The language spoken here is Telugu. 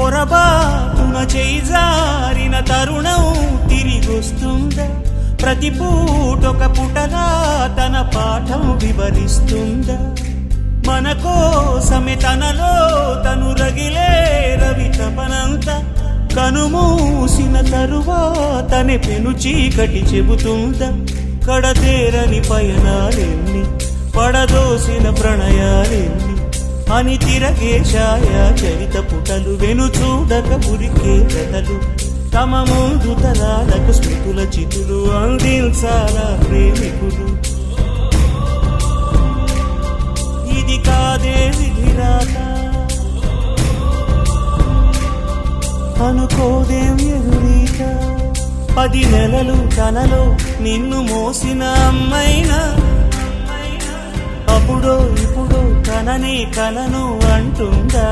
పొరబాటున చేజారిన తరుణం తిరిగొస్తుందా ప్రతి పూటొక పుటగా తన పాఠం వివరిస్తుందా మన కోసమే తనలో తను రగిలే రవి తపనంత కనుమూసిన తరువాతనే పెను చీకటి చెబుతుందా కడతేరని పయనాలెన్ని పడదోసిన ప్రణయాలెన్ని అని తిరగే ఛాయా చరిత పుటలు వెను చూడక ఉరికే కథలు తమ ముందు తరాలకు స్మృతుల చితులు అందించాలా ప్రేమికులు ఇది కాదే విధిరాత అనుకోదేం ఎదురీత 10 నెలలు తనలో నిన్ను మోసిన అమ్మైనా అప్పుడో ఇప్పుడు తనని కలను అంటుందా